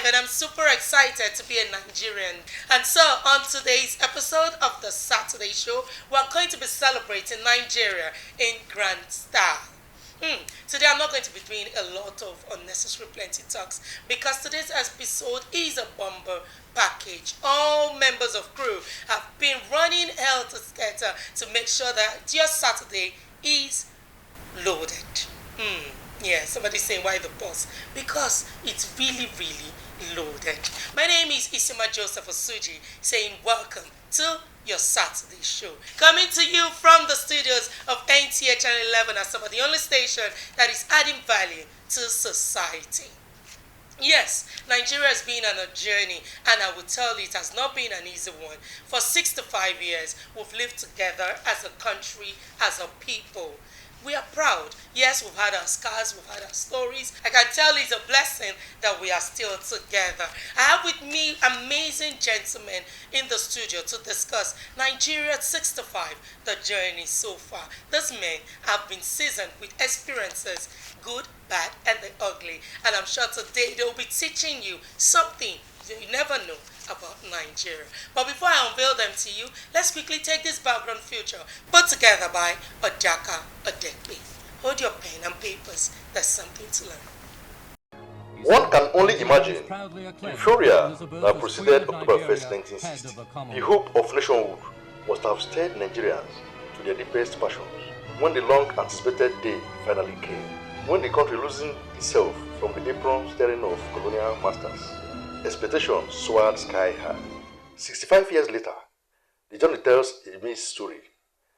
and I'm super excited to be a Nigerian. And so, on today's episode of the Saturday Show, we're going to be celebrating Nigeria in grand style. Today I'm not going to be doing a lot of unnecessary plenty talks because today's episode is a bomber package. All members of crew have been running hell to scatter to make sure that your Saturday is loaded. Yeah, somebody saying why the boss? Because it's really, really loaded. My name is Isima Joseph Osuji saying welcome to your Saturday show. Coming to you from the studios of NTA Channel 11 Asaba, the only station that is adding value to society. Yes, Nigeria has been on a journey, and I will tell you it has not been an easy one. For 65 years, we've lived together as a country, as a people. We are proud. Yes, we've had our scars, we've had our stories. I can tell it's a blessing that we are still together. I have with me amazing gentlemen in the studio to discuss Nigeria at 65, the journey so far. These men have been seasoned with experiences, good, bad, and the ugly. And I'm sure today they'll be teaching you something you never know about Nigeria. But before I unveil them to you, let's quickly take this background feature put together by Odaka Odekbe. Hold your pen and papers, there's something to learn. One can only imagine the euphoria that preceded October 1st, 1960. The hope of nationhood must have stirred Nigerians to their deepest passions when the long-anticipated day finally came, when the country loosened itself from the apron staring of colonial masters. Expectations soared sky high. 65 years later, the journey tells a mixed story.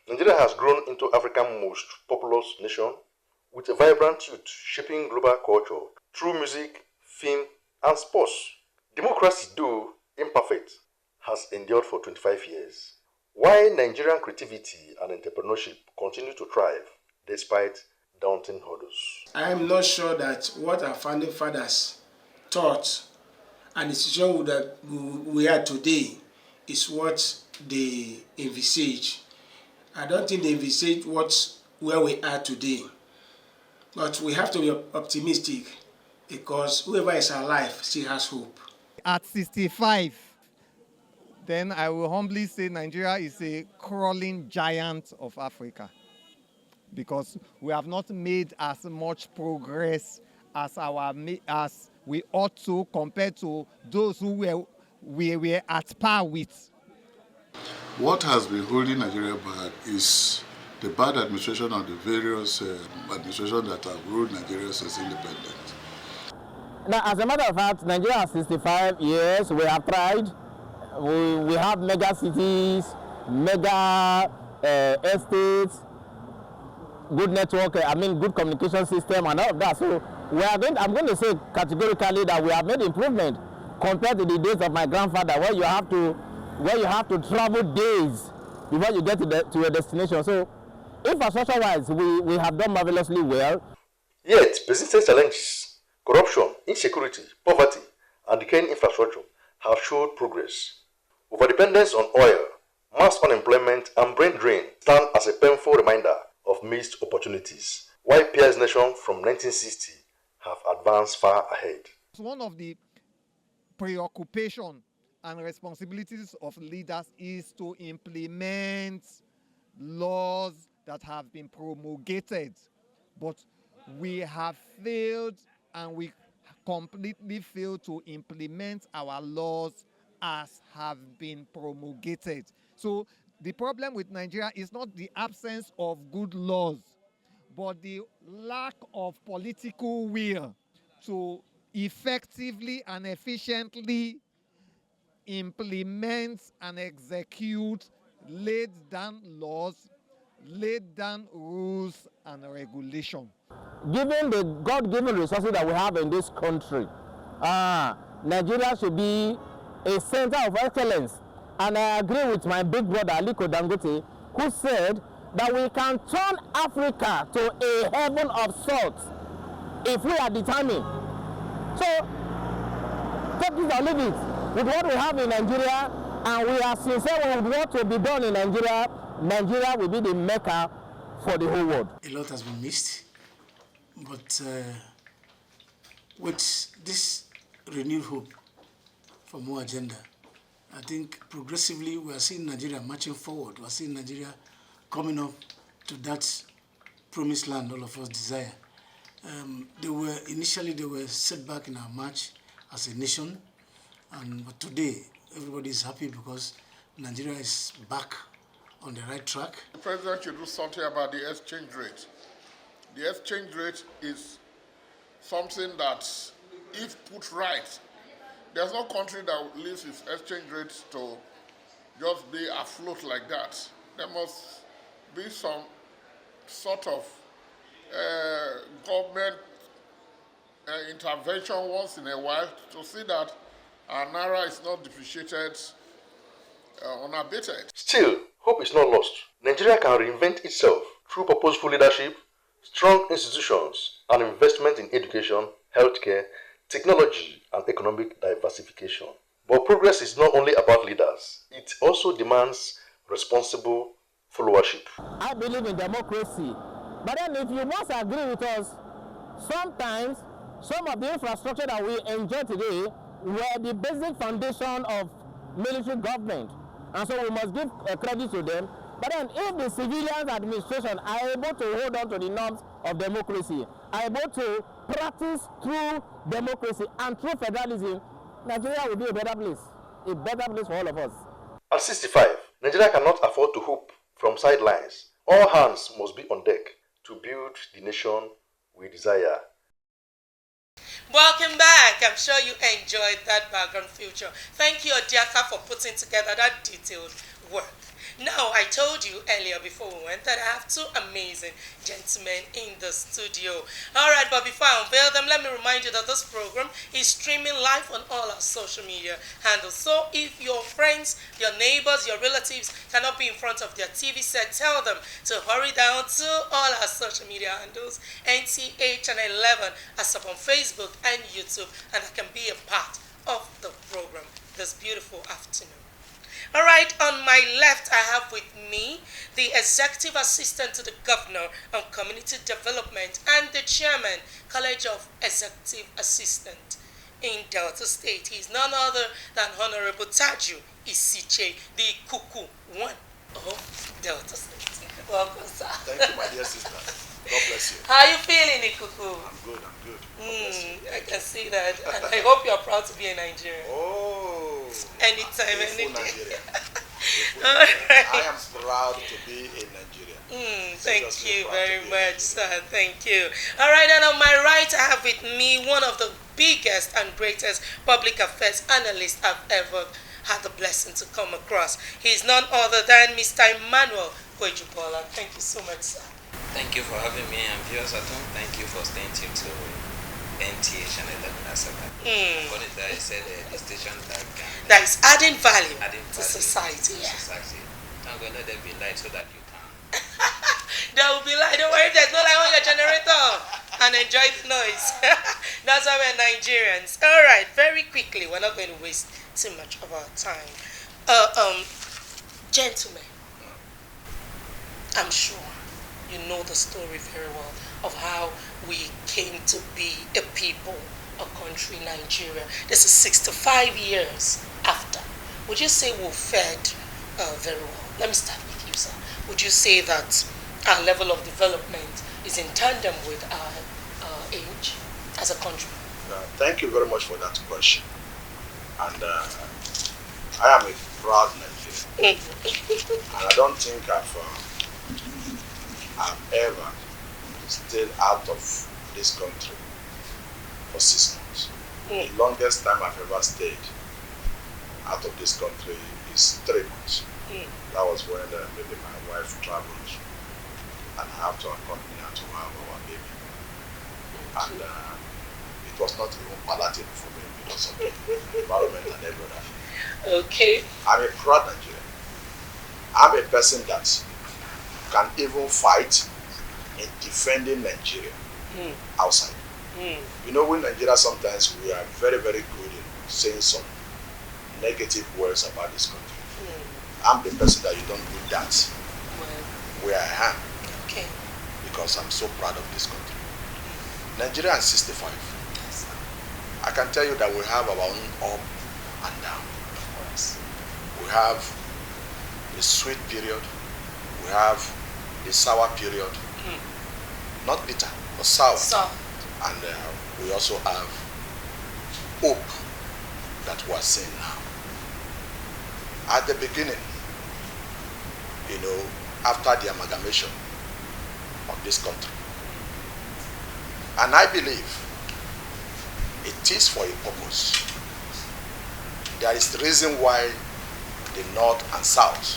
Nigeria has grown into Africa's most populous nation, with a vibrant youth shaping global culture through music, film, and sports. Democracy, though imperfect, has endured for 25 years. While Nigerian creativity and entrepreneurship continue to thrive despite daunting hurdles. I am not sure that what our founding fathers taught and the situation that we are today is what they envisage. I don't think they envisage where we are today. But we have to be optimistic because whoever is alive still has hope. At 65, then I will humbly say Nigeria is a crawling giant of Africa because we have not made as much progress as we ought to compared to those who we were at par with. What has been holding Nigeria back is the bad administration of the various administrations that have ruled Nigeria since independence. Now, as a matter of fact, Nigeria has 65 years. We have tried. We have mega cities, mega estates, good network, good communication system and all of that. So I'm going to say categorically that we have made improvement compared to the days of my grandfather where you have to travel days before you get to your destination. So infrastructure-wise, we have done marvelously well. Yet, persistent challenges, corruption, insecurity, poverty, and decaying infrastructure have showed progress. Overdependence on oil, mass unemployment, and brain drain stand as a painful reminder of missed opportunities, while peers nations from 1960 have advanced far ahead. One of the preoccupation and responsibilities of leaders is to implement laws that have been promulgated, but we have failed and we completely failed to implement our laws as have been promulgated. So the problem with Nigeria is not the absence of good laws, but the lack of political will to effectively and efficiently implement and execute laid down laws, laid down rules and regulation. Given the God-given resources that we have in this country, Nigeria should be a center of excellence. And I agree with my big brother Aliko Dangote, who said that we can turn Africa to a heaven of salt if we are determined. So, take this or leave it. With what we have in Nigeria, and we are sincere with what will be done in Nigeria, Nigeria will be the mecca for the whole world. A lot has been missed, but with this renewed hope for more agenda. I think progressively we are seeing Nigeria marching forward. We are seeing Nigeria coming up to that promised land all of us desire. Initially they were set back in our march as a nation, but today everybody is happy because Nigeria is back on the right track. The president should do something about the exchange rate. The exchange rate is something that, if put right, there's no country that leaves its exchange rate to just be afloat like that. There must be some sort of government intervention once in a while to see that our naira is not depreciated unabated. Still, hope is not lost. Nigeria can reinvent itself through purposeful leadership, strong institutions, and investment in education, healthcare, technology, and economic diversification. But progress is not only about leaders, it also demands responsible followership. I believe in democracy, but then if you must agree with us, sometimes some of the infrastructure that we enjoy today were the basic foundation of military government, and so we must give credit to them. But then if the civilian administration are able to hold on to the norms of democracy, are able to practice true democracy and true federalism, Nigeria will be a better place for all of us. At 65, Nigeria cannot afford to hope from sidelines. All hands must be on deck to build the nation we desire. Welcome back. I'm sure you enjoyed that background feature. Thank you, Odiaka, for putting together that detailed work. Now, I told you earlier before we went that I have two amazing gentlemen in the studio. Alright, but before I unveil them, let me remind you that this program is streaming live on all our social media handles. So if your friends, your neighbors, your relatives cannot be in front of their TV set, tell them to hurry down to all our social media handles, NTA Channel 11, as up on Facebook and YouTube, and I can be a part of the program this beautiful afternoon. All right, on my left, I have with me the Executive Assistant to the Governor on Community Development and the Chairman, College of Executive Assistant in Delta State. He is none other than Honorable Taju Isiche, the Kuku One of Delta State. Welcome, sir. Thank you, my dear sister. God bless you. How are you feeling, Ikuku? I'm good, I'm good. I can see that. And I hope you're proud to be a Nigerian. Oh. Anytime, any day. Right. I am proud to be a Nigerian. Thank you very much, sir. Thank you. All right, and on my right, I have with me one of the biggest and greatest public affairs analysts I've ever had the blessing to come across. He's none other than Mr. Emmanuel Kwejubola. Thank you so much, sir. Thank you for having me, and viewers at home, thank you for staying tuned to NTA Channel 11 Asaka. What is that? I said the station that is adding value to society. Society. I'm going to let there be light so that you can. There will be light. Don't worry, there's no light on your generator. And enjoy the noise. That's why we're Nigerians. All right, very quickly, we're not going to waste too much of our time. Gentlemen, I'm sure you know the story very well of how we came to be a people, a country, Nigeria. This is 65 years after. Would you say we've fared very well? Let me start with you, sir. Would you say that our level of development is in tandem with our age as a country? Thank you very much for that question. And I am a proud Nigerian. And I don't think I've ever stayed out of this country for 6 months. The longest time I've ever stayed out of this country is 3 months. That was when maybe my wife traveled and I have to accompany her to have our baby. And it was not even palatable for me because of the environment and every other thing. Okay. I'm a proud Nigerian. I'm a person that can even fight in defending Nigeria outside. You know, in Nigeria sometimes we are very, very good in saying some negative words about this country. I'm the person that you don't do that where I am. Okay. Because I'm so proud of this country. Nigeria is 65. I can tell you that we have our own up and down. We have the sweet period, we have the sour period, not bitter, but sour. And we also have hope that we are seeing now. At the beginning, you know, after the amalgamation of this country, and I believe it is for a purpose. There is the reason why the North and South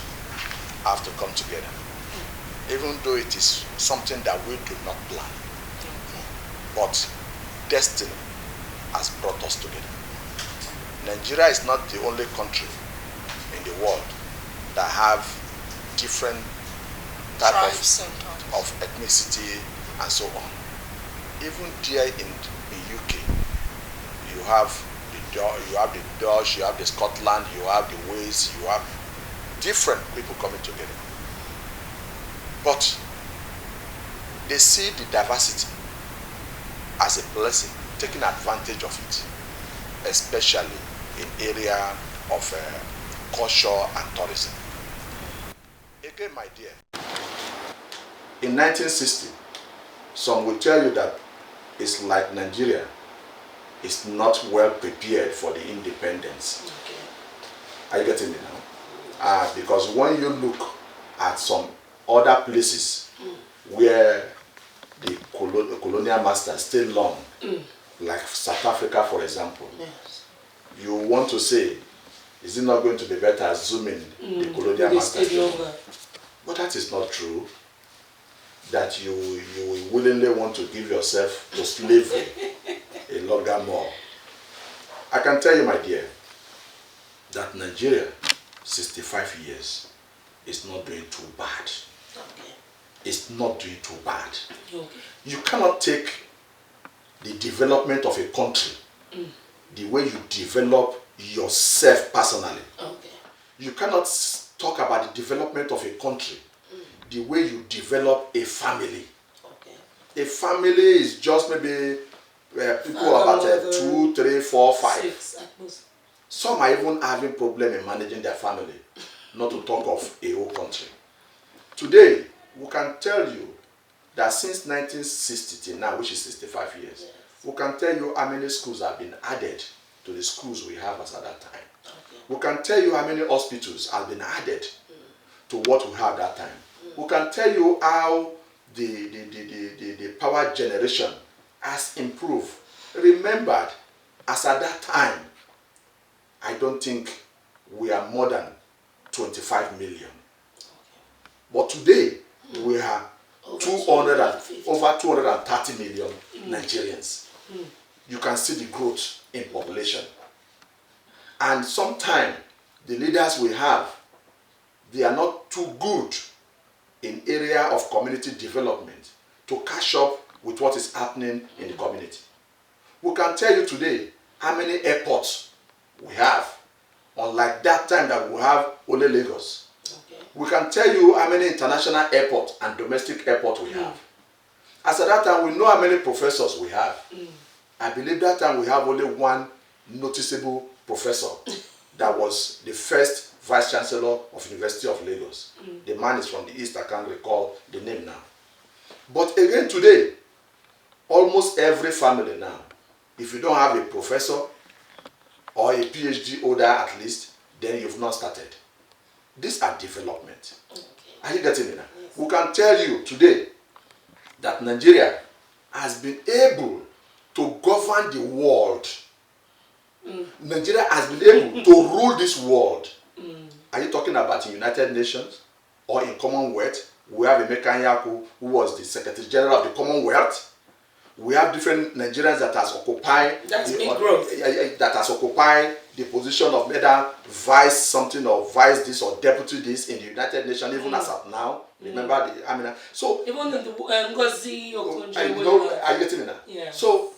have to come together, even though it is something that we do not plan. But destiny has brought us together. Nigeria is not the only country in the world that have different types of ethnicity and so on. Even there in the UK, you have the Dutch, you have the Scotland, you have the Wales, you have different people coming together. But they see the diversity as a blessing, taking advantage of it, especially in area of culture and tourism. Again, my dear, in 1960, some will tell you that it's like Nigeria is not well prepared for the independence. Are you getting it now? Because when you look at some other places where the colonial masters stay long, like South Africa, for example, you want to say, is it not going to be better assuming the colonial masters? But that is not true. That you will willingly want to give yourself to slavery a longer more. I can tell you, my dear, that Nigeria, 65 years, is not doing too bad. It's not doing too bad. You cannot take the development of a country the way you develop yourself personally. You cannot talk about the development of a country the way you develop a family. A family is just maybe people about 2, 3, 4, 5. 6, Some are even having problem in managing their family, not to talk of a whole country. Today, we can tell you that since 1960 till now, which is 65 years, we can tell you how many schools have been added to the schools we have as at that time. We can tell you how many hospitals have been added to what we have that time. We can tell you how the power generation has improved. Remembered, as at that time, I don't think we are more than 25 million. But today, we are over 230 million Nigerians. You can see the growth in population. And sometimes, the leaders we have, they are not too good in area of community development to catch up with what is happening in the community. We can tell you today how many airports we have, unlike that time that we have only Lagos. We can tell you how many international airports and domestic airports we have. As at that time, we know how many professors we have. I believe that time we have only one noticeable professor that was the first Vice Chancellor of University of Lagos. The man is from the East, I can't recall the name now. But again today, almost every family now, if you don't have a professor or a PhD holder at least, then you've not started. These are development. Are you getting it now? Yes. We can tell you today that Nigeria has been able to govern the world. Nigeria has been able to rule this world. Are you talking about the United Nations or in Commonwealth? We have Emeka Anyaku, who was the Secretary General of the Commonwealth. We have different Nigerians that has occupied that has occupied the position of either vice something or vice this or deputy this in the United Nations, even as of now. Remember the so even in the Ngozi Okonjo-Iweala. Are you getting it now? Yeah. So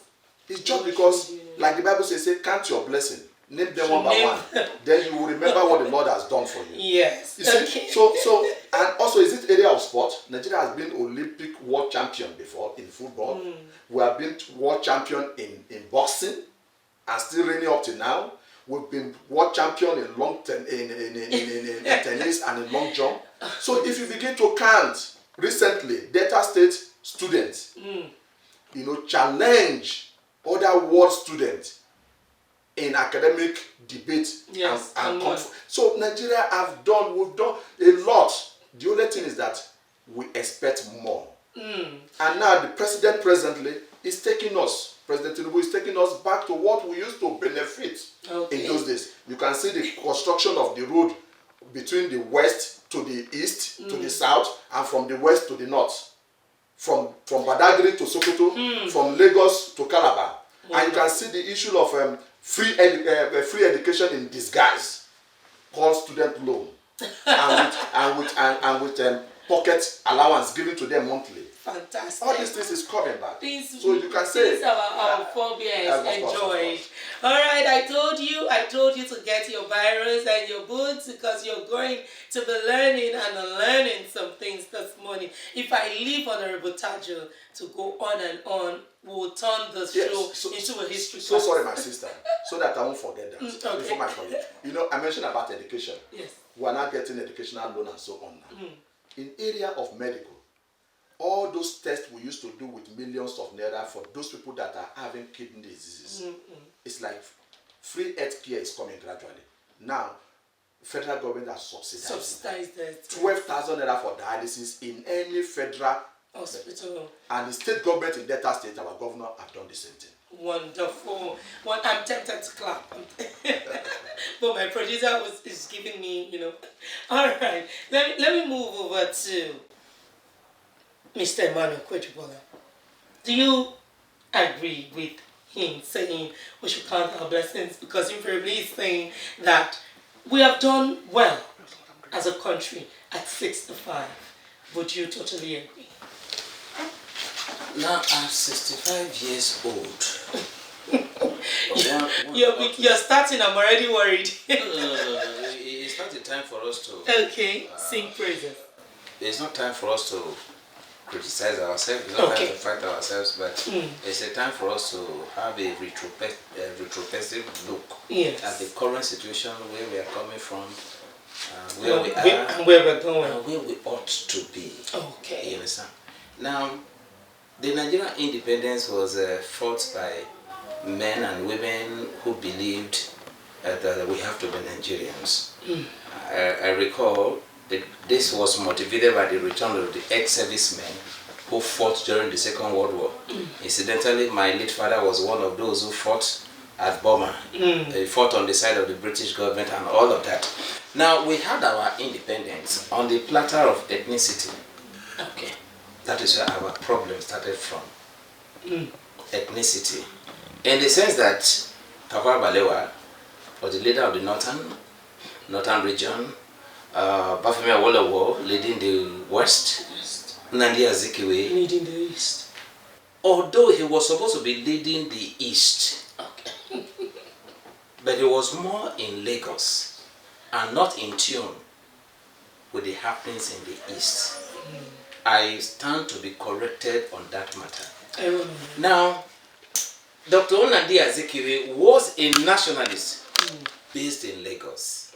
it's just because, like the Bible says, count your blessing. Name them one by one. Then you will remember what the Lord has done for you. Yes. You see? So and also, is it area of sport? Nigeria has been Olympic world champion before in football. We have been world champion in boxing. and still reigning up to now. We've been world champion in in tennis and in long jump. So if you begin to count recently, Delta State students, challenge other world students in academic debate. Yes, so Nigeria we've done a lot. The only thing is that we expect more. And now the president presently is taking us. President Tinubu is taking us back to what we used to benefit in those days. You can see the construction of the road between the west to the east to the south, and from the west to the north. From Badagry to Sokoto, from Lagos to Calabar. And you can see the issue of free education in disguise, called student loan, and with pocket allowance given to them monthly. Fantastic. All these things is coming back. So you can say our phobia is enjoyed. All right, I told you to get your virus and your boots because you're going to be learning and unlearning some things this morning. If I leave Honorable Tajo to go on and on, we'll turn the show into a history class. So sorry, my sister, so that I won't forget that before my colleague. I mentioned about education. Yes. We are now getting educational loan and so on now. In area of medical, all those tests we used to do with millions of naira for those people that are having kidney diseases, it's like free health care is coming gradually. Now, federal government has subsidized it. 12,000 naira for dialysis in any federal hospital. And the state government in Delta State, our governor, have done the same thing. Wonderful. I'm tempted to clap. But my producer is giving me, All right. Let me move over to Mr. Emmanuel Kwejubola. Do you agree with him saying we should count our blessings? Because invariably he's saying that we have done well as a country at 65. Would you totally agree? Now I'm 65 years old. You're starting, I'm already worried. No. It's not the time for us to... Okay, sing praises. It's not time for us to criticize ourselves, it's not time to fight ourselves, but it's a time for us to have a retrospective look at the current situation, where we are coming from, where we are, and where we're going, and where we ought to be. Okay. You understand? Now, the Nigerian independence was fought by men and women who believed that we have to be Nigerians. I recall this was motivated by the return of the ex-servicemen who fought during the Second World War. Incidentally, my late father was one of those who fought at Burma. He fought on the side of the British government and all of that. Now, we had our independence on the platter of ethnicity. Okay. That is where our problem started from. Ethnicity. In the sense that Tafawa Balewa was the leader of the northern region, Bafemi Awolowo leading the west, Nnamdi Azikiwe leading the east. Although he was supposed to be leading the east, but he was more in Lagos and not in tune with the happenings in the east. I stand to be corrected on that matter. Now, Dr. Nnamdi Azikiwe was a nationalist based in Lagos.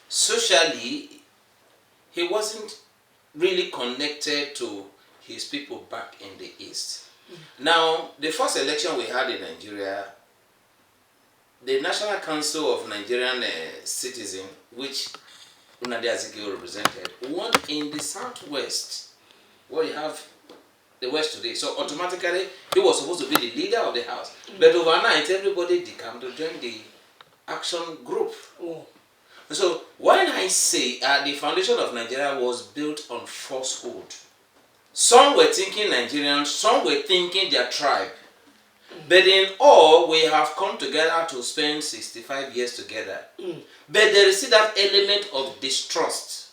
Socially, he wasn't really connected to his people back in the East. Now, the first election we had in Nigeria, the National Council of Nigerian Citizens, which Nnamdi Azikiwe represented, won in the southwest, where you have the west today. So automatically, he was supposed to be the leader of the house. But overnight, everybody decamped to join the action group. So when I say the foundation of Nigeria was built on falsehood, some were thinking Nigerians, some were thinking their tribe. But in all, we have come together to spend 65 years together. But there is still that element of distrust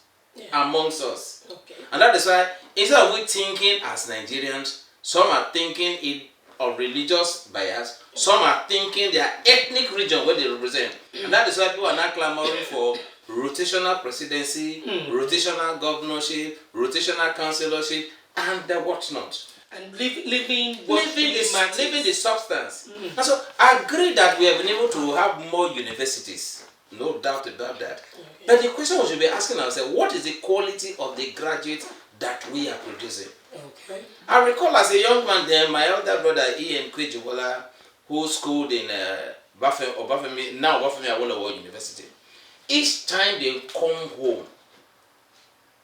amongst us. And that is why, instead of we thinking as Nigerians, some are thinking it of religious bias, some are thinking their ethnic region where they represent. And that is why people are now clamoring for rotational presidency, rotational governorship, rotational councillorship, and whatnot. And living the substance. And so I agree that we have been able to have more universities. No doubt about that. Okay. But the question we should be asking ourselves, what is the quality of the graduates that we are producing? Okay. I recall as a young man then, my elder brother Ian Kwejiwola, who schooled in Bafemi Awolowo University. Each time they come home,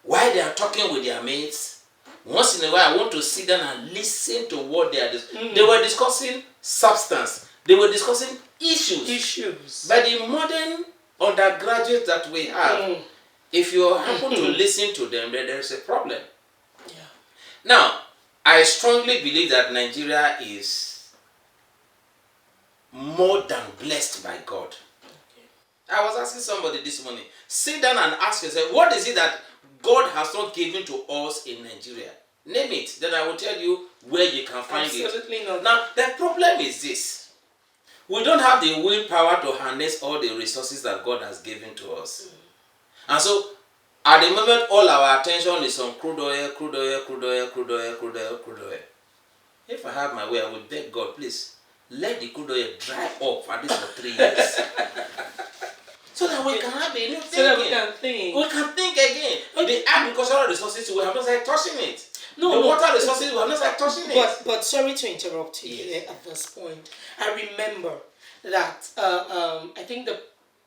while they are talking with their mates, once in a while I want to sit down and listen to what they are discussing. They were discussing substance. They were discussing issues. But the modern undergraduates that we have, if you happen to listen to them, then there is a problem. Yeah. Now, I strongly believe that Nigeria is more than blessed by God. Okay. I was asking somebody this morning, sit down and ask yourself, what is it that God has not given to us in Nigeria? Name it, then I will tell you where you can find it. Absolutely not. Now, the problem is this. We don't have the willpower to harness all the resources that God has given to us. And so, at the moment, all our attention is on crude oil. If I have my way, I would beg God, please, let the crude oil dry up at least for 3 years. So that we can have a new thinking. So that we can think. We can think again. The agricultural resources, we have not started touching it. The water resources, we have not started touching it. But sorry to interrupt you here at this point. I remember that I think the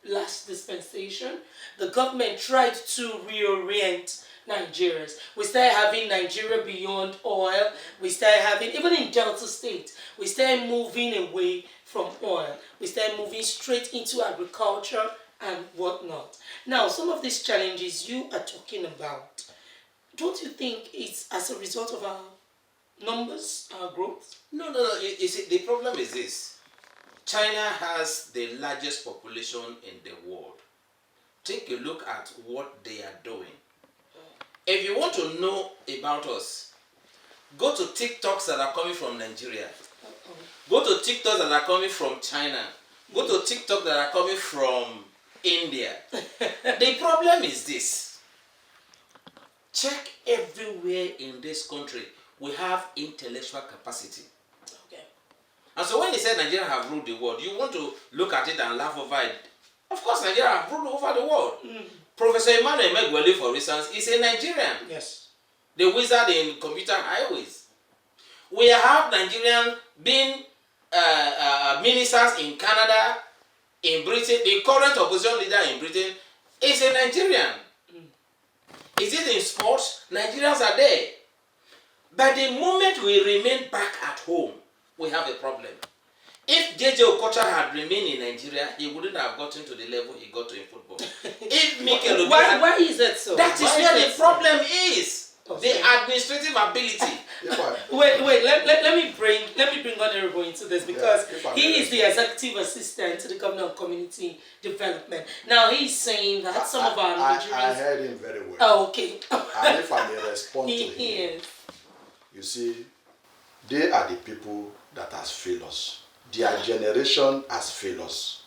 last dispensation, the government tried to reorient Nigerians. We started having Nigeria beyond oil. We started having, even in Delta State, we started moving away from oil. We started moving straight into agriculture and whatnot. Now, some of these challenges you are talking about, don't you think it's as a result of our numbers, our growth? No. You see, the problem is this. China has the largest population in the world. Take a look at what they are doing. If you want to know about us, go to TikToks that are coming from Nigeria. Go to TikToks that are coming from China. Go to TikToks that are coming from India. The problem is this. Check everywhere in this country. We have intellectual capacity. Okay. And so when they say Nigeria have ruled the world, you want to look at it and laugh over it. Of course, Nigeria have ruled over the world. Professor Emmanuel Megwele, for instance, is a Nigerian. Yes. The wizard in computer highways. We have Nigerians being ministers in Canada, in Britain. The current opposition leader in Britain is a Nigerian. Is it in sports? Nigerians are there. But the moment we remain back at home, we have a problem. If J.J. Okocha had remained in Nigeria, he wouldn't have gotten to the level he got to in football. If Mikel Obi why is that so? That is where the problem is. Okay. The administrative ability. Wait. Let me bring Honorable into this because he is the executive assistant to the Governor of Community Development. Now he's saying that some of our Nigerians. I heard him very well. Oh, okay. And if I may respond to him, is. You see, they are the people that has failed us. Their generation has failed us.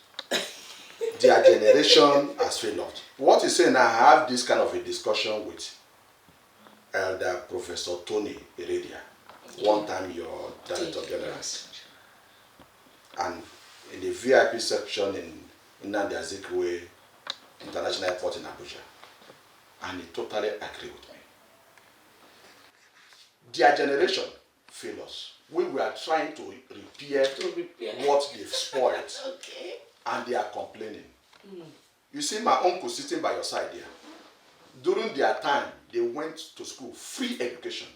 Their generation has failed us. What he's saying, I have this kind of a discussion with Elder Professor Tony Heredia, one time your Director General. And in the VIP section in Nnamdi Azikiwe International Airport in Abuja. And he totally agreed with me. Their generation failed us. We were trying to repair what they've spoiled. Okay. And they are complaining. You see my uncle sitting by your side here. During their time, they went to school, free education.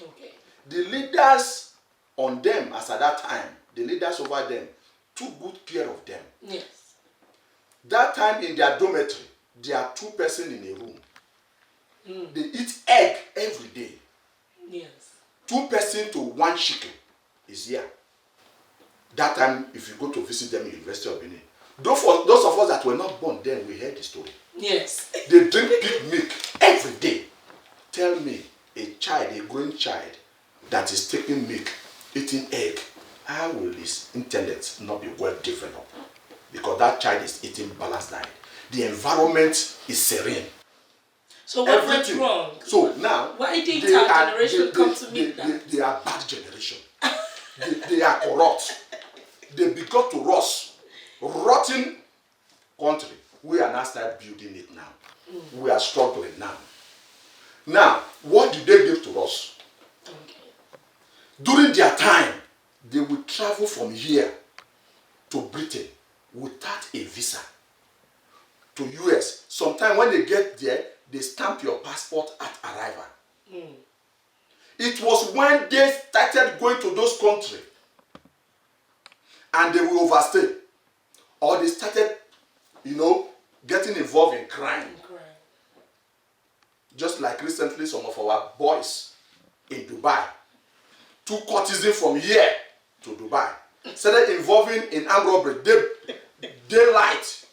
Okay. The leaders on them, as at that time, the leaders over them, took good care of them. Yes. That time in their dormitory, there are 2 persons in a room. They eat egg every day. Yes. 2 persons to 1 chicken is here. That time, if you go to visit them in University of Benin, those of us that were not born then, we heard the story. Yes. They drink pig milk every day. Tell me, a growing child that is taking milk, eating egg, how will his intellect not be well developed? Because that child is eating balanced diet. The environment is serene. So what went wrong? So now, why didn't our generation come to meet that? They are bad generation. they are corrupt. They begot to rust, rotten country. We are now start building it now. We are struggling now. Now, what did they give to us? During their time, they would travel from here to Britain without a visa. To US. Sometimes when they get there, they stamp your passport at arrival. It was when they started going to those countries and they will overstay, or they started, getting involved in crime. Just like recently, some of our boys in Dubai took courtesan from here to Dubai, started involving in armed robbery, daylight,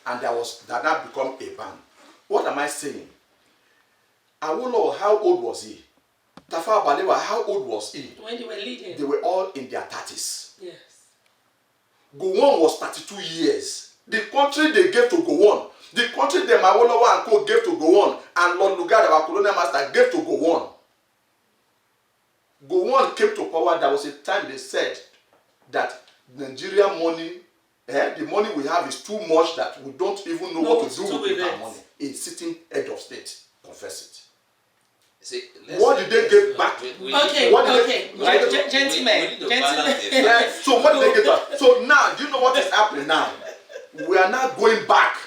and that become a ban. What am I saying? Awolowo, how old was he? Tafawa Balewa, how old was he? When they were leading. They were all in their 30s. Yes. Gowon was 32 years. The country they gave to Gowon, the country that Awolowo and Co gave to Gowon, and Lord Lugard, our colonial master, gave to Gowon. Gowon came to power. There was a time they said that Nigerian money, the money we have is too much that we don't even know what to do with our money. A sitting head of state confess it. See, what did they get back? Gentlemen. So what did they get back? So now, do you know what is happening now? We are now going back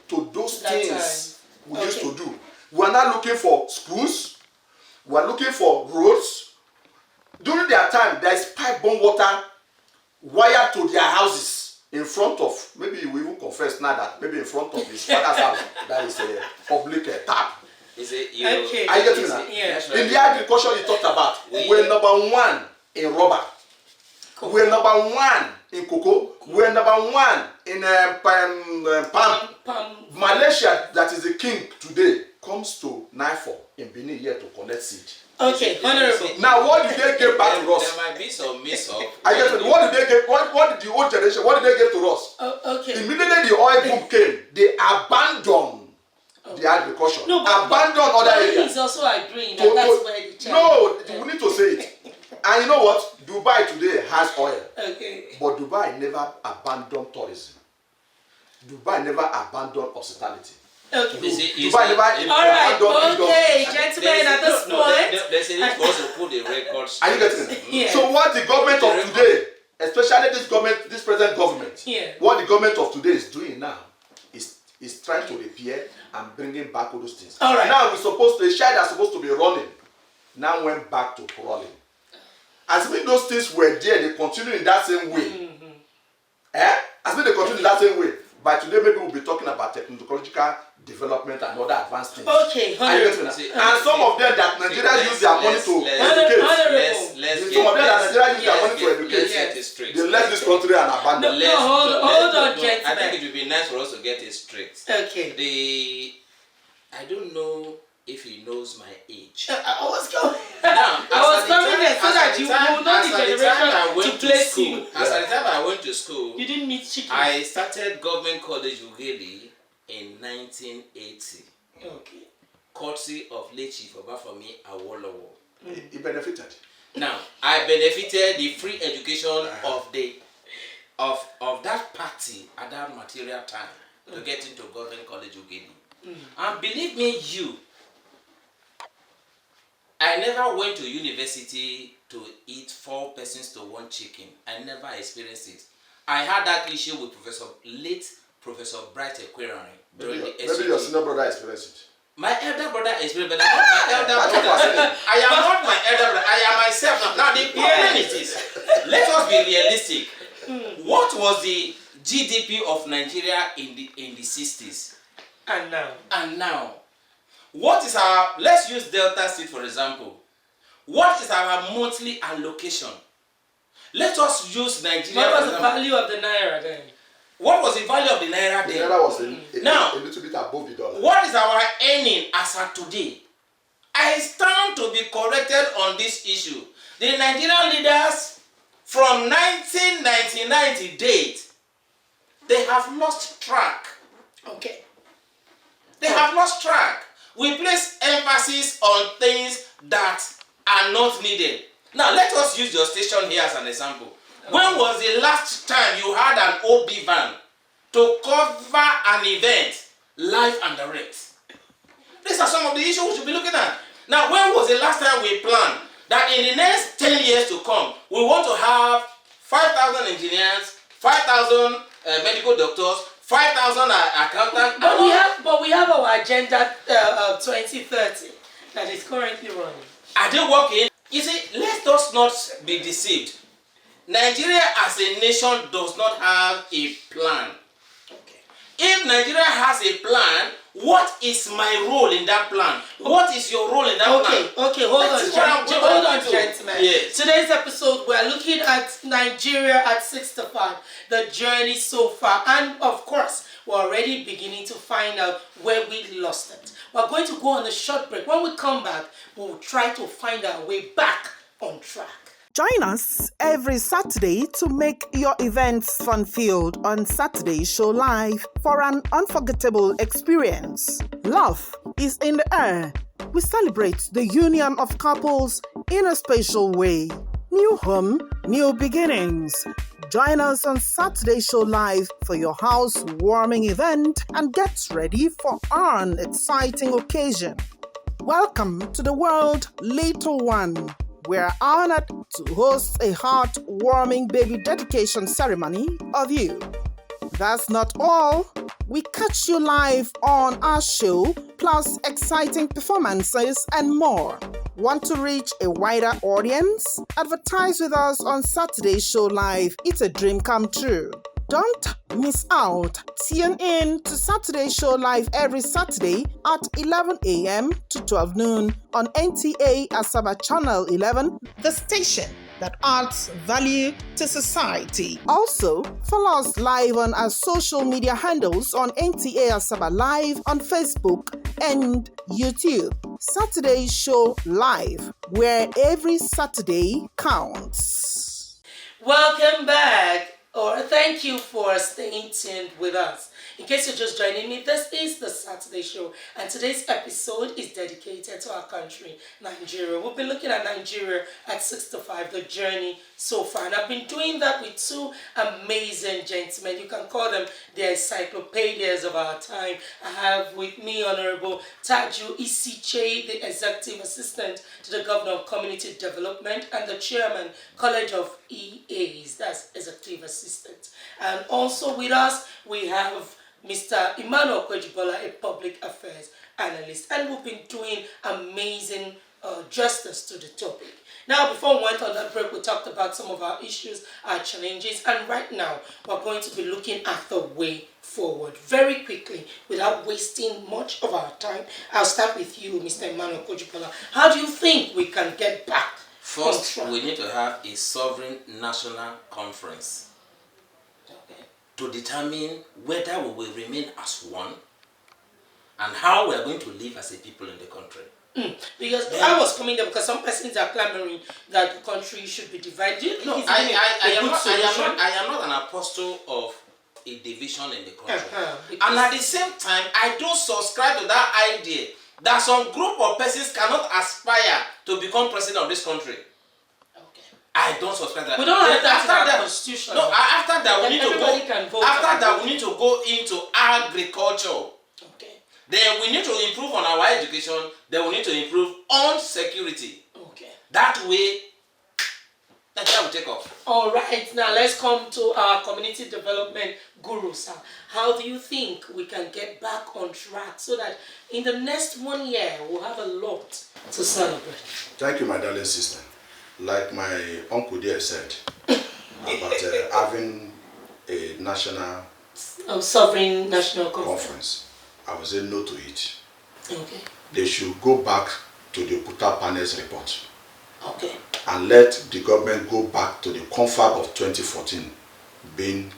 to those things we used to do. We are now looking for schools. We are looking for roads. During their time, there is pipe-borne water wired to their houses in front of, maybe we even confess now that maybe in front of his father's house, that is a public tap. Is it you? Okay. Are you getting that? Yes. In the agriculture you talked about, we're number one in rubber. Cocoa. We're number one in cocoa. We're number one in palm. Malaysia, that is the king today, comes to NIFO in Benin here to collect seed. Okay, honorable. Now, what did they give back to us? There might be some mix-up. What did they give? What did the old generation? What did they give to us? Okay. Immediately the oil boom came, they abandoned the agriculture. No, abandoned other areas. He's also agreeing that that's where the No, we need to say it. And you know what? Dubai today has oil. Okay. But Dubai never abandoned tourism. Dubai never abandoned hospitality. Okay. Dubai never abandoned. Okay, gentlemen, at this point. There's a need for us to put the records. Are you getting it? Yes. So what the government of today, especially this present government, what the government of today is doing now is trying to repair and bringing back all those things. All right. Now the child that's supposed to be running now went back to crawling. As if those things were there, they continue in that same way. As if they continue in that same way. By today, maybe we'll be talking about technological development and other advanced things. Okay, and some of them that Nigerians use their money to educate. Some of them that Nigerians use their money to educate. They left this country and abandoned. No, hold on, gentlemen. I think it would be nice for us to get it straight. Okay. I don't know if he knows my age. I was coming. I was coming there so that you will know the generation to place you. As at the time I went to school, you didn't meet chicken. I started Government College Ughelli in 1980. Okay. Courtesy of late Chief Obafemi Awolowo. He benefited. Now, I benefited the free education of that party at that material time to get into Government College Ughelli. And believe me, I never went to university to eat 4 persons to 1 chicken. I never experienced it. I had that issue with late Professor Bright Ekwerani during the SUG. Maybe your senior brother experienced it. My elder brother experienced it, but I'm not my elder brother. I am not my elder brother. I am myself. Now the problem is, let us be realistic. What was the GDP of Nigeria in the 60s? And now. What is let's use Delta State for example. What is our monthly allocation? Let us use Nigeria. What was the value of the Naira then? What was the value of the Naira then? The Naira was a little bit above the dollar. What is our earning as of today? I stand to be corrected on this issue. The Nigerian leaders from 1999 to date, they have lost track. Okay. They have lost track. We place emphasis on things that are not needed. Now, let us use your station here as an example. When was the last time you had an OB van to cover an event live and direct? These are some of the issues we should be looking at. Now, when was the last time we planned that in the next 10 years to come, we want to have 5,000 engineers, 5,000 medical doctors, 5,000 accountants? But we have our agenda 2030 that is currently running. Are they working? You see, let us not be deceived. Nigeria as a nation does not have a plan. Okay. If Nigeria has a plan, what is my role in that plan? What is your role in that plan? Okay, hold on, gentlemen. Yes. Today's episode, we are looking at Nigeria at 65, the journey so far, and of course, we're already beginning to find out where we lost it. We're going to go on a short break. When we come back, we'll try to find our way back on track. Join us every Saturday to make your events fun-filled on Saturday Show Live for an unforgettable experience. Love is in the air. We celebrate the union of couples in a special way. New home, new beginnings. Join us on Saturday Show Live for your house-warming event and get ready for an exciting occasion. Welcome to the world, little one. We're honored to host a heart-warming baby dedication ceremony of you. That's not all. We catch you live on our show, plus exciting performances and more. Want to reach a wider audience? Advertise with us on Saturday Show Live. It's a dream come true. Don't miss out. Tune in to Saturday Show Live every Saturday at 11 a.m. to 12 noon on NTA Asaba Channel 11, the station that adds value to society. Also, follow us live on our social media handles on NTA Asaba Live on Facebook and YouTube. Saturday Show Live, where every Saturday counts. Welcome back. Or thank you for staying tuned with us. In case you're just joining me, this is the Saturday Show, and today's episode is dedicated to our country, Nigeria. We'll be looking at Nigeria at 65, the journey so far. And I've been doing that with two amazing gentlemen. You can call them the encyclopedias of our time. I have with me Honorable Taju Isiche, the Executive Assistant to the Governor of Community Development and the Chairman, College of EAs, that's Executive Assistant. And also with us, we have Mr. Emmanuel Kwejibola, a Public Affairs Analyst. And we've been doing amazing justice to the topic. Now, before we went on that break, we talked about some of our issues, our challenges, and right now, we're going to be looking at the way forward. Very quickly, without wasting much of our time, I'll start with you, Mr. Emmanuel Kwejibola. How do you think we can get back? First, we need to have a sovereign national conference to determine whether we will remain as one and how we are going to live as a people in the country. Because I was coming there because some persons are clamoring that the country should be divided. No, I am not an apostle of a division in the country. And at the same time, I don't subscribe to that idea that some group of persons cannot aspire to become president of this country. I don't subscribe to that. We don't have that in our constitution. No, after that we need to go. After that we need to go into agriculture. Okay. Then we need to improve on our education. Then we need to improve on security. Okay. That way, that's how we take off. All right. Now let's come to our community development guru, sir. How do you think we can get back on track so that in the next 1 year we'll have a lot to celebrate? Thank you, my darling sister. Like my uncle there said about having a national sovereign national conference, I would say no to it. Okay. They should go back to the Puta panel's report. Okay. And let the government go back to the confab of 2014 being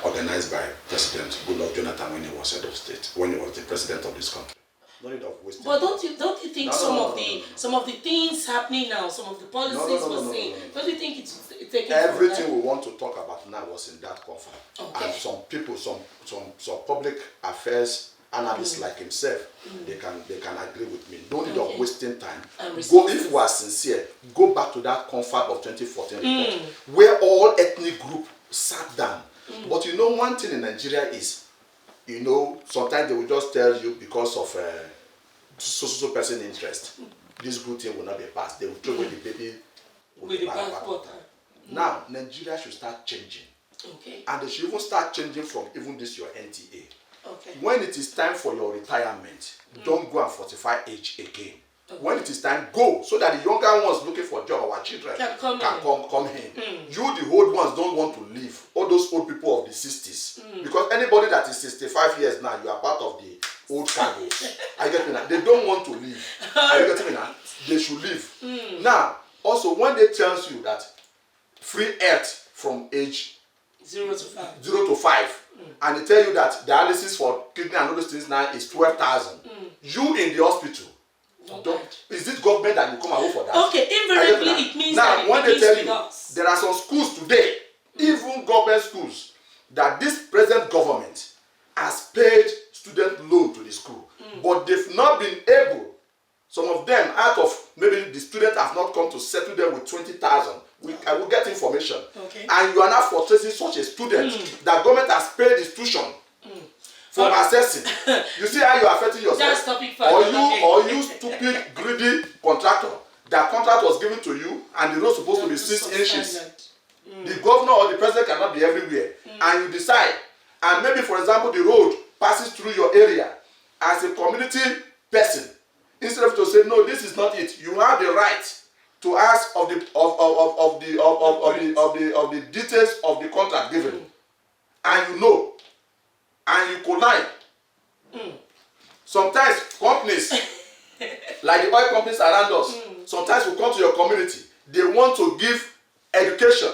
organized by President Goodluck Jonathan when he was head of state, when he was the president of this country. No need of wasting. But don't you think some of the things happening now, some of the policies we're seeing, don't you think it's taking everything we want to talk about now was in that confab. Okay. And some people, some public affairs analysts like himself, they can agree with me. Don't need of wasting time. Go, if we are sincere, go back to that confab of 2014 report, where all ethnic groups sat down. But you know, one thing in Nigeria is, you know, sometimes they will just tell you because of so person interest, this good thing will not be passed. They will throw away the baby with the bathwater. Now, Nigeria should start changing. Okay. And they should even start changing from even this your NTA. Okay. When it is time for your retirement, don't go and fortify age again. Okay. When it is time, go, so that the younger ones looking for a job, our children can come in. You, the old ones, don't want to leave. All those old people of the 60s. Because anybody that is 65 years now, you are part of the old cargoes. I get me now. They don't want to leave. I get me now. They should leave. Now, also, when they tell you that free health from age 0 to 5, and they tell you that dialysis for kidney and all those things now is 12,000. You in the hospital, is it government that you come and go for that? Okay, invariably it means now, that when they tell you, us. there are some schools today, even government schools, that this present government has paid student loan to the school, but they've not been able. Some of them, out of maybe the students have not come to settle them with 20,000. I will get information. Okay. And you are not frustrating such a student that government has paid his tuition for assessing. You see how you are affecting yourself? Or you stupid, greedy contractor. That contract was given to you and the road supposed to be 6 inches. The governor or the president cannot be everywhere. And you decide. And maybe, for example, the road passes through your area as a community person. Instead of to say, no, this is not it. You have the right to ask of the details of the contract given, and you know, and you connive. Sometimes companies, like the oil companies around us, sometimes will come to your community. They want to give education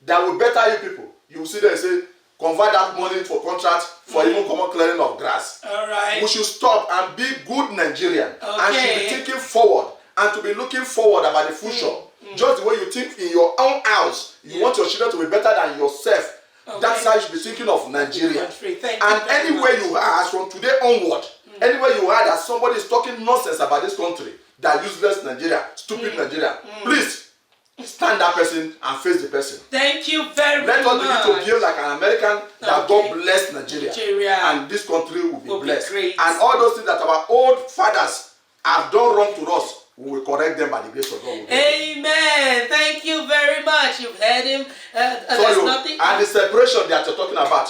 that will better you people. You will see them say, convert that money for contract for even common clearing of grass. All right. We should stop and be good Nigerian, and should be thinking forward. And to be looking forward about the future. Just the way you think in your own house, you want your children to be better than yourself. That's how you should be thinking of Nigeria. And anywhere you are, as from today onward, anywhere you are that somebody is talking nonsense about this country, that useless Nigeria, stupid Nigeria, please stand that person and face the person. Thank you very much. Let us begin to behave like an American, that God bless Nigeria. And this country will be blessed. Great. And all those things that our old fathers have done wrong to us, we will correct them by the grace of God. Amen. Thank you very much. You've heard him. There's nothing. And the separation that you're talking about,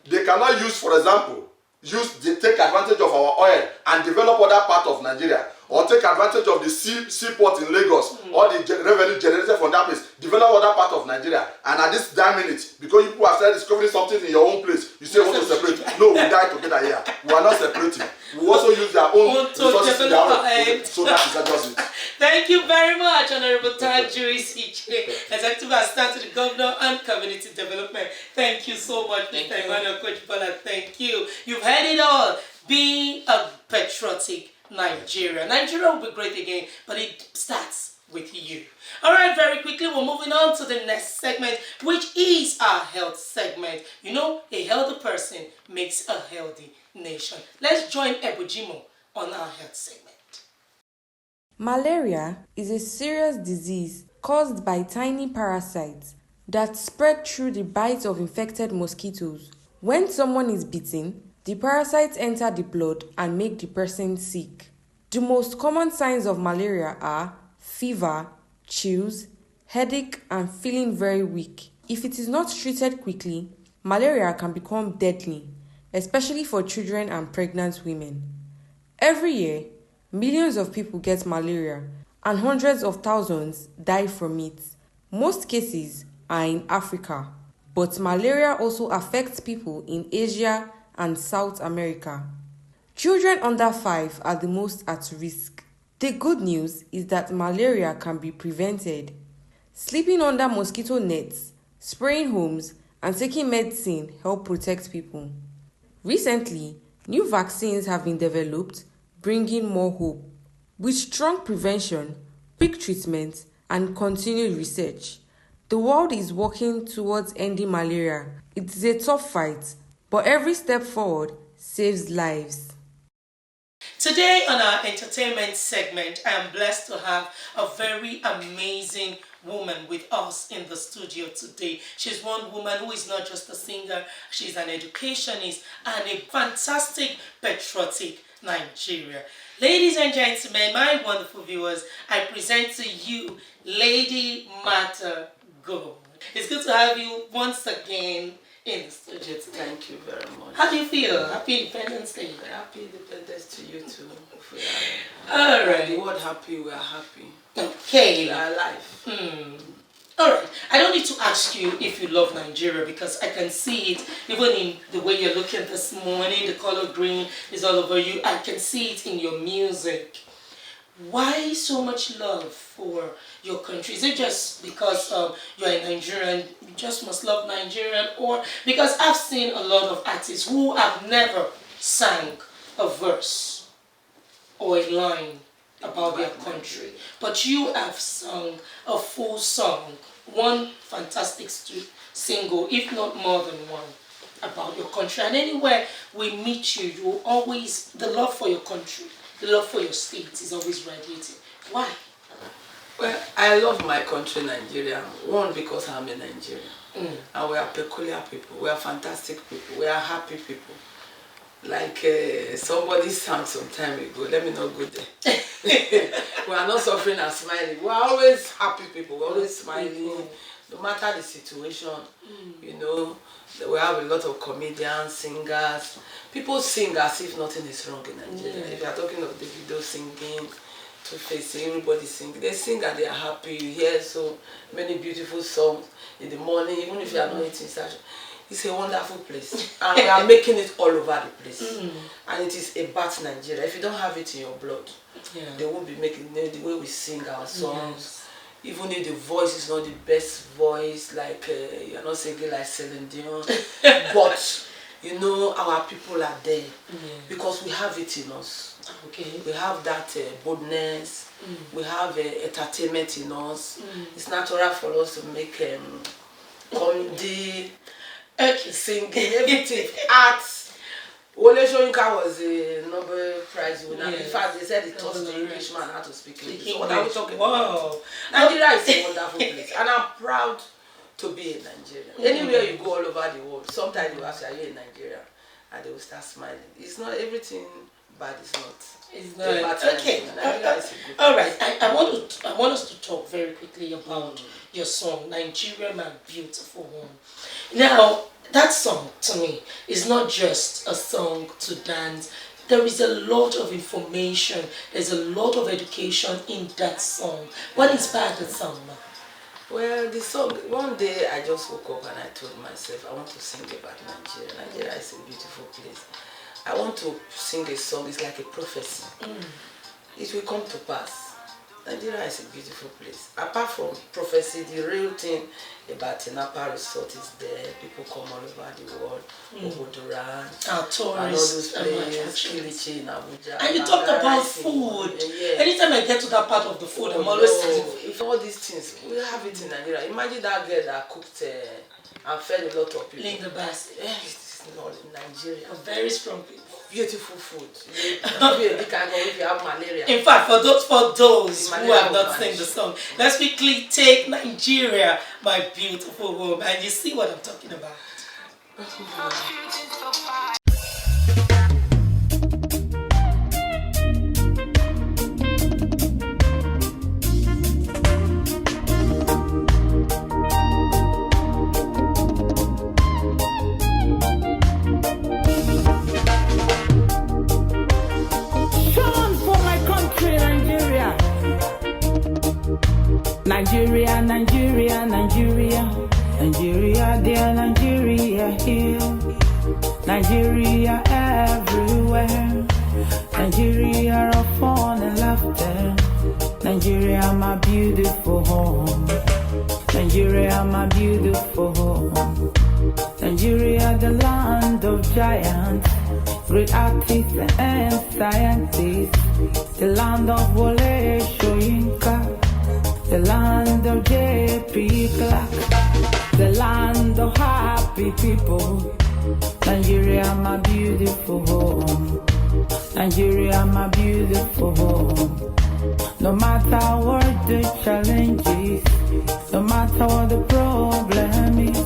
they cannot use, for example, take advantage of our oil and develop other part of Nigeria, or take advantage of the seaport in Lagos, or the revenue generated from that place, develop other part of Nigeria. And at this damn minute, because people have started discovering something in your own place, you say, want to separate. No, we die together here. We are not separating. We also use their own resources in their own. So that is just it. Thank you very much, Honorable Tajuri CJ, Executive Assistant to the Governor and Community Development. Thank you so much, Mr. Emmanuel Coach Bala. Thank you. You've heard it all. Be a patriotic Nigeria. Nigeria will be great again, but it starts with you. All right, very quickly, we're moving on to the next segment, which is our health segment. You know, a healthy person makes a healthy nation. Let's join Ebujimo on our health segment. Malaria is a serious disease caused by tiny parasites that spread through the bites of infected mosquitoes. When someone is bitten, the parasites enter the blood and make the person sick. The most common signs of malaria are fever, chills, headache, and feeling very weak. If it is not treated quickly, malaria can become deadly, especially for children and pregnant women. Every year, millions of people get malaria and hundreds of thousands die from it. Most cases are in Africa, but malaria also affects people in Asia and South America. Children under 5 are the most at risk. The good news is that malaria can be prevented. Sleeping under mosquito nets, spraying homes, and taking medicine help protect people. Recently, new vaccines have been developed, bringing more hope. With strong prevention, quick treatment, and continued research, the world is working towards ending malaria. It is a tough fight, but every step forward saves lives. Today on our entertainment segment, I am blessed to have a very amazing woman with us in the studio today. She's one woman who is not just a singer, she's an educationist and a fantastic patriotic Nigeria. Ladies and gentlemen, my wonderful viewers, I present to you Lady Martha Gold. It's good to have you once again in the studio today. Thank you very much. How do you feel? Happy Independence Day. Happy Independence to you too. All right. The word happy, we are happy. Okay. We are alive. All right. I don't need to ask you if you love Nigeria because I can see it even in the way you're looking this morning. The color green is all over you. I can see it in your music. Why so much love for your country? Is it just because you're a Nigerian, you just must love Nigerian, or because I've seen a lot of artists who have never sang a verse or a line about their country, but you have sung a full song, one fantastic single, if not more than one, about your country. And anywhere we meet you, you always, the love for your country, the love for your state is always radiating. Why? Well, I love my country, Nigeria. One, because I'm a Nigerian. And we are peculiar people. We are fantastic people. We are happy people. Like somebody sang some time ago, let me not go there. We are not suffering and smiling. We are always happy people. We are always smiling. No matter the situation, you know, we have a lot of comedians, singers. People sing as if nothing is wrong in Nigeria. If you are talking of the video singing, Two-Face, everybody sing. They sing and they are happy. You hear so many beautiful songs in the morning, even if you are not eating such. It's a wonderful place. And we are making it all over the place. And it is about Nigeria. If you don't have it in your blood, they won't be making the way we sing our songs. Even if the voice is not the best voice, like you're not singing like Celine Dion, but you know our people are there because we have it in us. Okay. We have that boldness. We have entertainment in us. It's natural for us to make comedy, singing, everything, arts. Wole Soyinka was a Nobel Prize winner. In fact, they said he taught the Englishman how to speak English. So what are we talking about? Nigeria is a wonderful place, and I'm proud to be in Nigeria. Anywhere you go all over the world, sometimes you ask, are you in Nigeria? And they will start smiling. It's not everything bad, it's not. It's not. Okay. All right. I want us to talk very quickly about your song, Nigeria, My Beautiful Home. Now, that song to me is not just a song to dance. There is a lot of information. There's a lot of education in that song. What inspired the song, ma? Well, the song, one day I just woke up and I told myself, I want to sing about Nigeria. Nigeria is a beautiful place. I want to sing a song, it's like a prophecy. It will come to pass. Nigeria is a beautiful place. Apart from prophecy, the real thing about Tinapa Resort is there. People come all over the world. Obodoran, our tourists, and all those places, Kilichi in Abuja. And you talked about food. Anytime I get to that part of the food, I'm always saying, if all these things, we have it in Nigeria. Imagine that girl that cooked and fed a lot of people. Linda Bass. It's not in Nigeria. Very strong people. Beautiful food. If you have malaria. In fact, for those who have not seen the song, let's quickly take Nigeria, My Beautiful Home, and you see what I'm talking about. Nigeria, Nigeria, Nigeria, Nigeria there, Nigeria here, Nigeria everywhere, Nigeria of fun and laughter, Nigeria my beautiful home, Nigeria my beautiful home, Nigeria the land of giants, great artists and scientists, the land of Wole Soyinka, the land of J.P. Clark, the land of happy people, Nigeria, my beautiful home. Nigeria, my beautiful home. No matter what the challenges, no matter what the problem is,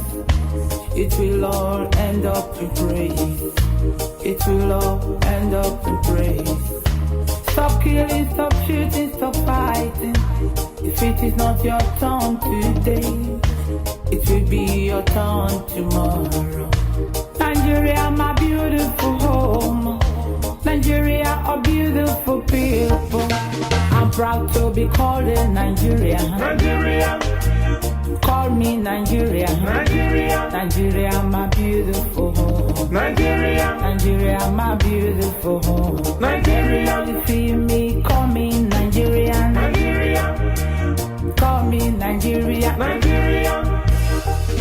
it will all end up in praise. It will all end up in praise. Stop killing, stop shooting, stop fighting. If it is not your turn today, it will be your turn tomorrow. Nigeria, my beautiful home. Nigeria, a beautiful people. I'm proud to be called a Nigerian. Nigeria, call me Nigeria. Nigeria, Nigeria, my beautiful home. Nigeria, Nigeria, my beautiful home. Nigeria, you see me, call me Nigeria. Nigeria, call me Nigeria. Nigeria,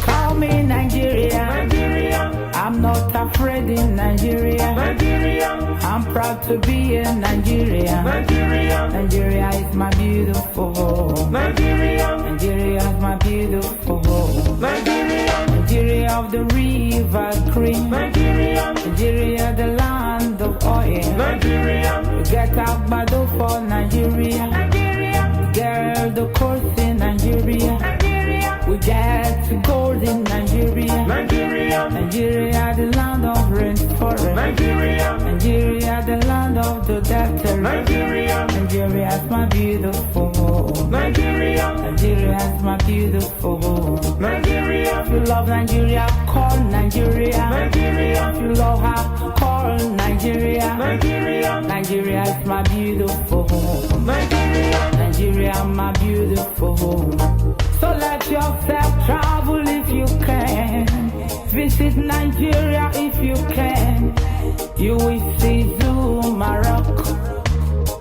call me Nigeria. Nigeria, I'm not afraid in Nigeria. Nigeria, I'm proud to be in Nigeria. Nigeria, Nigeria is my beautiful home. Nigeria, Nigeria is my beautiful home. Nigeria, Nigeria of the river green. Nigeria, Nigeria the land of oil. Nigeria, we get Agbado for Nigeria. Nigeria, girl the course in Nigeria. Nigeria, we get gold in Nigeria. Nigeria, Nigeria the land of rainforest. Nigeria, Nigeria the land of the desert. Nigeria, Nigeria is my beautiful home. Nigeria, Nigeria is my beautiful home. Nigeria, if you love Nigeria, call Nigeria. Nigeria, if you love her, call Nigeria. Nigeria, Nigeria is my beautiful home. Nigeria, Nigeria, my beautiful home. So let yourself travel if you can. Visit Nigeria if you can. You will see Zuma Rock.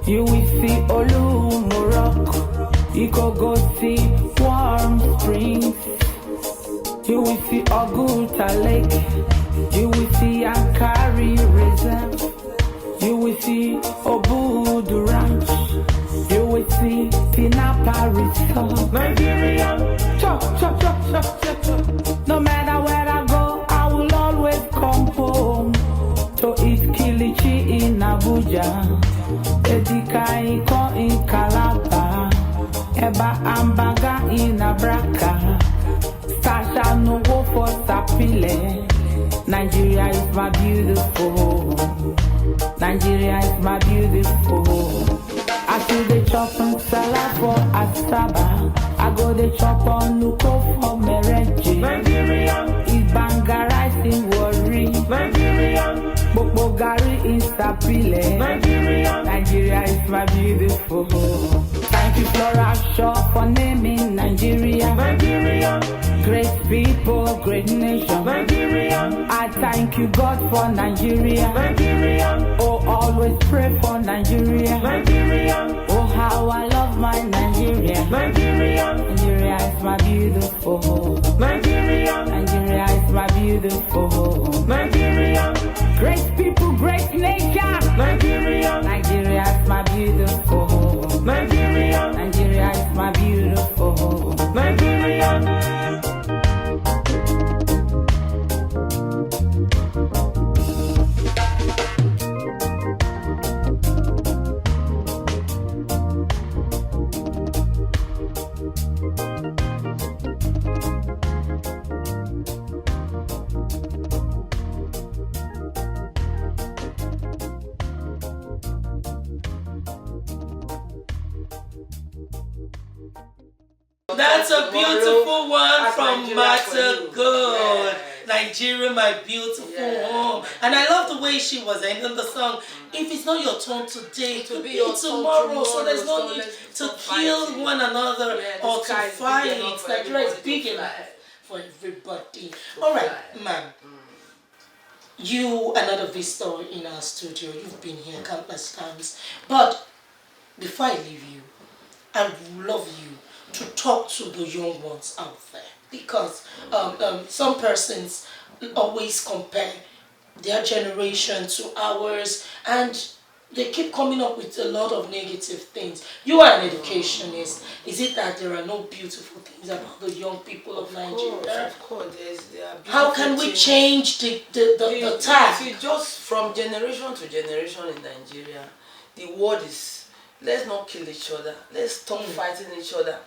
You will see Olumo Rock. You could go see Warm Springs. You will see Oguta Lake. You will see Ankari Reserve. You will see Obudu Ranch. You will see Tinapa Resort. Nigeria, chop, chop, chop, chop, chop, chop. No matter where I go, I will always come home to eat kilichi in Abuja, Edika Iko in Calabar, Eba Ambaga in Abraka, Sasha Novo for Sapile. Nigeria is my beautiful home. Nigeria is my beautiful home. I see the chop on salad for Asaba. I go the chop on Nuko for Merenji. Nigeria is Banga rice in Warri. Nigeria, Bogari in Sapile. Nigeria, Nigeria is my beautiful home. Thank you Flora Shaw for naming Nigeria. Nigeria, great people, great nation. Nigeria, I thank you God for Nigeria. Nigeria, oh always pray for Nigeria. Nigeria, oh how I love my Nigeria. Nigeria, Nigeria is my beautiful home. Nigeria, Nigeria is my beautiful home. Nigeria, great people, great nation. Nigeria, Nigeria is my beautiful home. Nigeria, Nigeria is my beautiful home. Nigeria. That's a beautiful one from Matter Good. Nigeria, my beautiful home. And I love the way she was ending the song. If it's not your turn today, it could be tomorrow. So there's no need to kill one another or to fight. Nigeria is big enough for everybody. Alright, ma'am. You, another visitor in our studio. You've been here countless times. But before I leave you, I would love you to talk to the young ones out there, because some persons always compare their generation to ours, and they keep coming up with a lot of negative things. You are an educationist. Is it that there are no beautiful things about the young people of Nigeria? Of course, there are beautiful How can we change the tag? See, just from generation to generation in Nigeria, the word is, let's not kill each other. Let's stop fighting each other.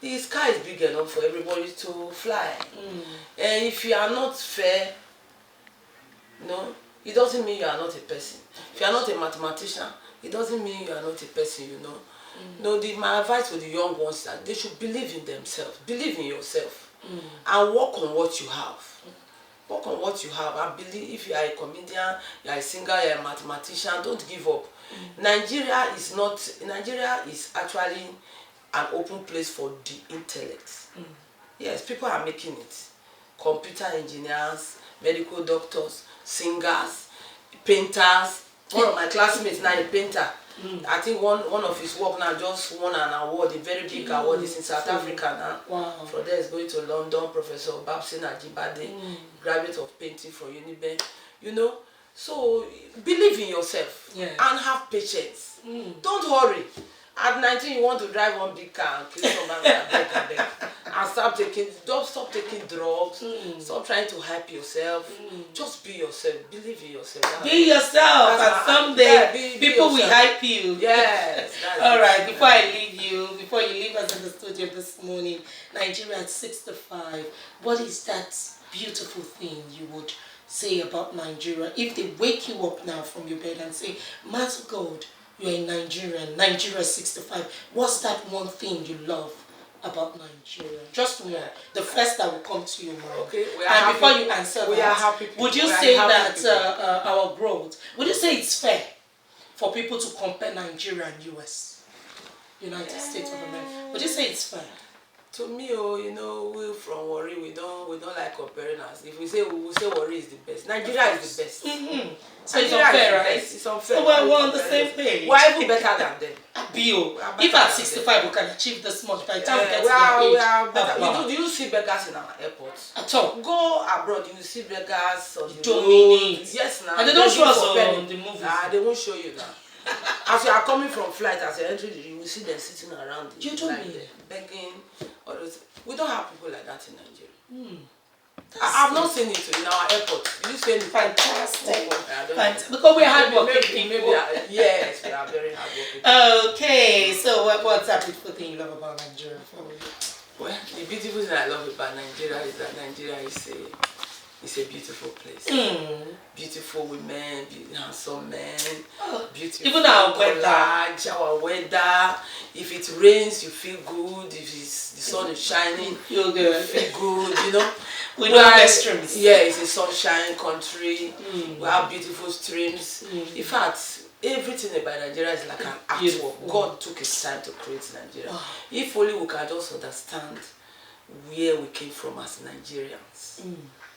The sky is big enough for everybody to fly. And if you are not fair, no, it doesn't mean you are not a person. If you are not a mathematician, it doesn't mean you are not a person, you know. No, my advice to the young ones is that they should believe in themselves, believe in yourself, and work on what you have. Work on what you have. I believe if you are a comedian, you are a singer, you are a mathematician, don't give up. Nigeria is actually an open place for the intellect. Yes, people are making it. Computer engineers, medical doctors, singers, painters. One of my classmates now a painter. I think one of his work now just won an award, a very big award. It's in South Africa now. Wow. From there is going to London. Professor Babson Ajibade, graduate of painting from Uniben. You know, so believe in yourself and have patience. Don't hurry. At 19, you want to drive one big car and kill somebody and stop taking drugs. Stop trying to hype yourself. Just be yourself. Believe in yourself. Be yourself, and someday people will hype you. Yes. All right. Before you leave us in the studio this morning, Nigeria at 65. What is that beautiful thing you would say about Nigeria if they wake you up now from your bed and say, Master God, you're in Nigeria 65. What's that one thing you love about Nigeria? Just one. The first that will come to your mind. Okay. And before you answer that, would you say that our growth, would you say it's fair for people to compare Nigeria and US? United States of America. Would you say it's fair? To me, you know, we from Warri, we don't like comparing us. If we say Warri is the best, Nigeria is the best. So it's unfair, right? It's unfair. So we're on the same page. We're even better than them. If at 65 we can achieve this much, by the time we get to that age, do you see beggars in our airports? At all. Go abroad, you see beggars on the road. Yes, now. And they don't show us on the movies. They won't show you now. As you are coming from flight, as you enter, you will see them sitting around you told me begging. All those. We don't have people like that in Nigeria. I've not seen it in our airport. You see any fantastic. Because we're hardworking people. Yes, we are very hardworking. Okay, so what's that beautiful thing you love about Nigeria? Well, the beautiful thing I love about Nigeria is that Nigeria is a beautiful place. Beautiful women, handsome men, beautiful. Even our weather. If it rains, you feel good. If the sun is shining, you feel good. You know. We don't have extremes. Yeah, it's a sunshine country. We have beautiful streams. In fact, everything about Nigeria is like an artwork. God took his time to create Nigeria. If only we can just understand where we came from as Nigerians.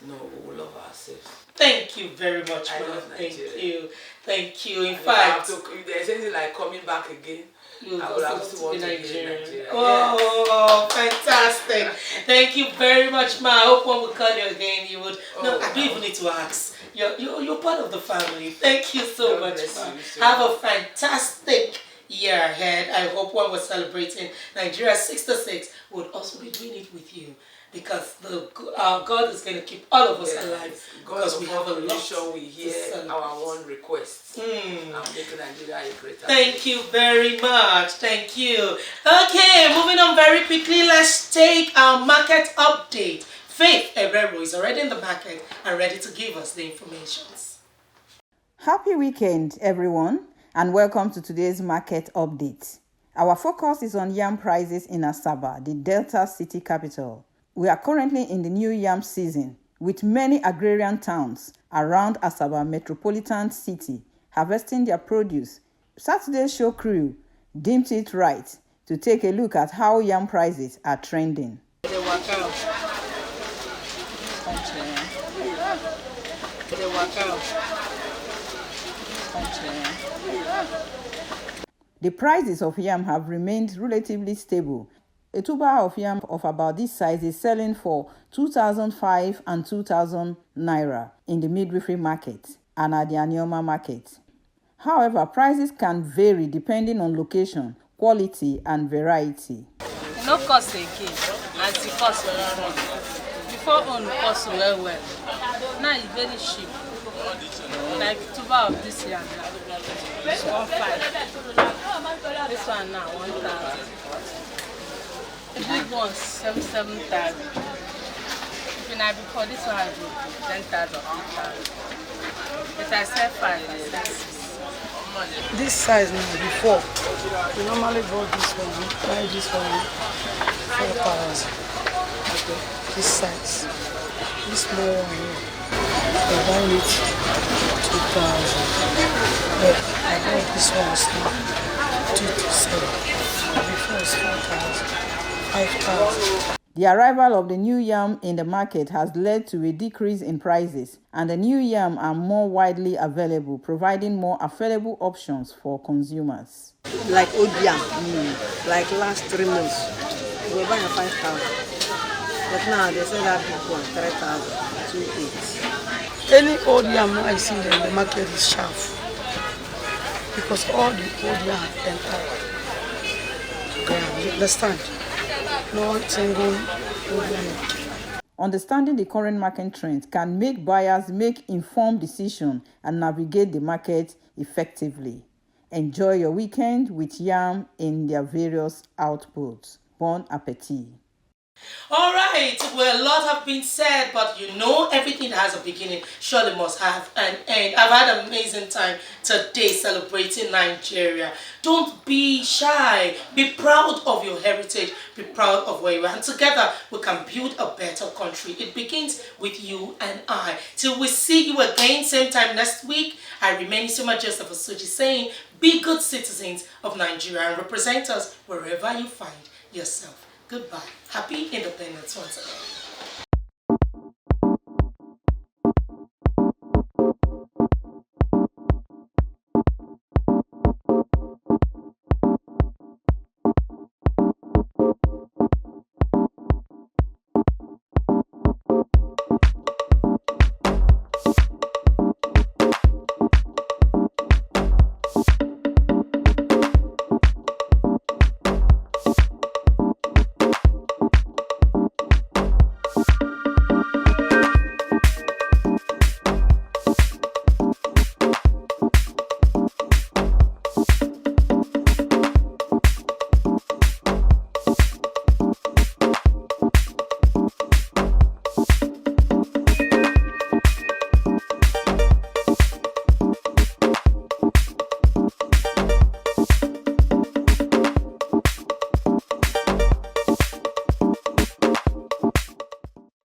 No, we will love ourselves. Thank you very much, I love Nigeria. Thank you. In fact, if there's anything like coming back again, I would have to want to be in Nigeria. Oh, fantastic. Thank you very much, Ma. I hope when we call you again, you would. I don't even need to ask. You're part of the family. Thank you so much, Ma. Have a fantastic year ahead. I hope when we're celebrating Nigeria 66, we'll also be doing it with you. Because God is going to keep all of us alive. Because we have a lot. We hear our own requests. I'm making Nigeria a greater. Thank you very much. Thank you. Okay, moving on very quickly. Let's take our market update. Faith Herrero is already in the market and ready to give us the information. Happy weekend, everyone, and welcome to today's market update. Our focus is on yam prices in Asaba, the Delta City capital. We are currently in the new yam season, with many agrarian towns around Asaba metropolitan city harvesting their produce. Saturday's show crew deemed it right to take a look at how yam prices are trending. The prices of yam have remained relatively stable. A tuber of yam of about this size is selling for 2,500 and 2,000 naira in the midwifery market and at the Anioma market. However, prices can vary depending on location, quality, and variety. No cost again, as the cost before on cost well. Now it's very cheap. Like tuber of this year, it's 1.5. This one now 1,000. The big ones 7,000. If I before this one I do 10,000 or 8,000. If I sell 5, I sell 6. This size now before, we normally bought this one, buy this one 4,000. Okay, this size. This small one here, we buy it 2,000. But I bought this one now 2,700. Before it's 4,000, 5,000. The arrival of the new yam in the market has led to a decrease in prices, and the new yam are more widely available, providing more affordable options for consumers. Like old yam, like last 3 months, we were buying 5,000. But now they say that big one, 3,000, 2,800. Any old yam I see in the market is sharp, because all the old yam enter ground. You understand? No single problem. Understanding the current market trends can make buyers make informed decisions and navigate the market effectively. Enjoy your weekend with yam in their various outputs. Bon appetit. All right, well, a lot have been said, but you know everything that has a beginning surely must have an end. I've had an amazing time today celebrating Nigeria. Don't be shy. Be proud of your heritage. Be proud of where you are. And together, we can build a better country. It begins with you and I. Till we see you again, same time next week, I remain Isoma Joseph Osuji saying, be good citizens of Nigeria and represent us wherever you find yourself. Goodbye. Happy Independence once again.